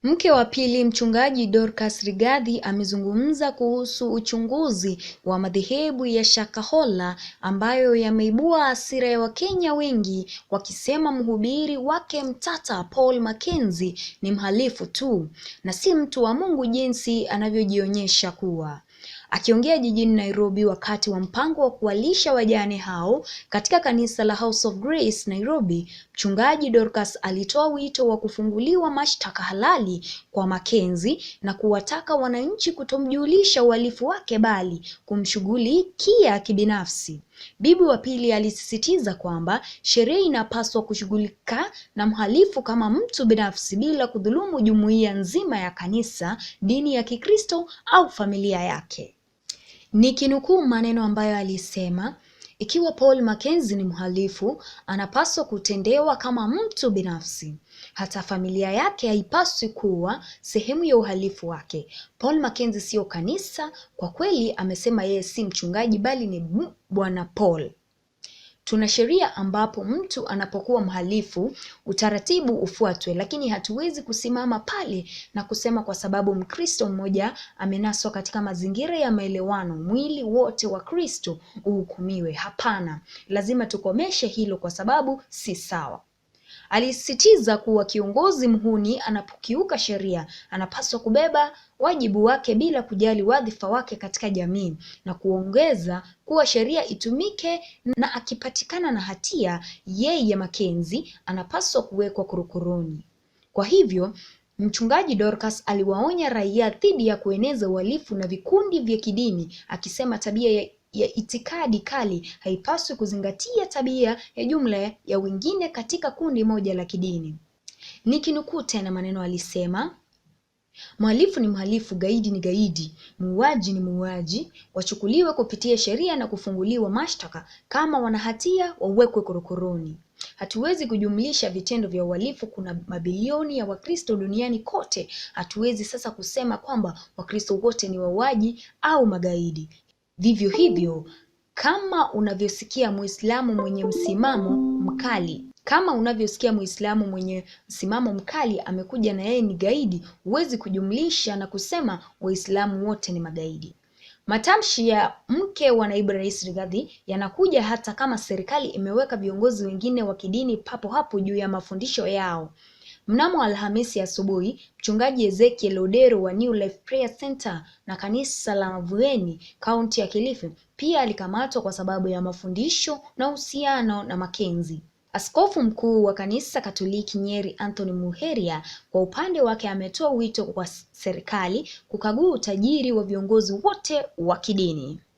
Mke wa pili mchungaji Dorcus Rigathi amezungumza kuhusu uchunguzi wa madhehebu ya Shakahola ambayo yameibua hasira ya Wakenya wengi, wakisema mhubiri wake mtata Paul Mackenzie ni mhalifu tu na si mtu wa Mungu jinsi anavyojionyesha kuwa. Akiongea jijini Nairobi wakati wa mpango wa kuwalisha wajane hao katika kanisa la House of Grace Nairobi, mchungaji Dorcus alitoa wito wa kufunguliwa mashtaka halali kwa Mackenzie na kuwataka wananchi kutomjulisha uhalifu wake bali kumshughulikia kibinafsi. Bibi wa pili alisisitiza kwamba sheria inapaswa kushughulika na mhalifu kama mtu binafsi bila kudhulumu jumuiya nzima ya kanisa, dini ya Kikristo au familia yake. Nikinukuu maneno ambayo alisema, ikiwa Paul Mackenzie ni mhalifu, anapaswa kutendewa kama mtu binafsi. Hata familia yake haipaswi kuwa sehemu ya uhalifu wake. Paul Mackenzie sio kanisa. Kwa kweli amesema yeye si mchungaji bali ni Bwana Paul. Tuna sheria ambapo mtu anapokuwa mhalifu utaratibu ufuatwe, lakini hatuwezi kusimama pale na kusema kwa sababu Mkristo mmoja amenaswa katika mazingira ya maelewano mwili wote wa Kristo uhukumiwe. Hapana, lazima tukomeshe hilo kwa sababu si sawa. Alisisitiza kuwa kiongozi mhuni anapokiuka sheria anapaswa kubeba wajibu wake bila kujali wadhifa wake katika jamii, na kuongeza kuwa sheria itumike na akipatikana na hatia, yeye Mackenzie anapaswa kuwekwa korokoroni. Kwa hivyo mchungaji Dorcus aliwaonya raia dhidi ya kueneza uhalifu na vikundi vya kidini, akisema tabia ya itikadi kali haipaswi kuzingatia tabia ya jumla ya wengine katika kundi moja la kidini. Nikinukuu tena maneno alisema, mhalifu ni mhalifu, gaidi ni gaidi, muuaji ni muuaji, wachukuliwe kupitia sheria na kufunguliwa mashtaka. Kama wana hatia wawekwe korokoroni. Hatuwezi kujumlisha vitendo vya uhalifu. Kuna mabilioni ya Wakristo duniani kote. Hatuwezi sasa kusema kwamba Wakristo wote ni wauaji au magaidi. Vivyo hivyo, kama unavyosikia Muislamu mwenye msimamo mkali amekuja na yeye ni gaidi, huwezi kujumlisha na kusema Waislamu wote ni magaidi. Matamshi ya mke wa naibu rais Rigathi yanakuja hata kama serikali imeweka viongozi wengine wa kidini papo hapo juu ya mafundisho yao. Mnamo Alhamisi asubuhi, mchungaji Ezekiel Odero wa New Life Prayer Center na kanisa la Mavueni, kaunti ya Kilifi, pia alikamatwa kwa sababu ya mafundisho na uhusiano na Mackenzie. Askofu mkuu wa kanisa Katoliki Nyeri Anthony Muheria kwa upande wake ametoa wito kwa serikali kukagua utajiri wa viongozi wote wa kidini.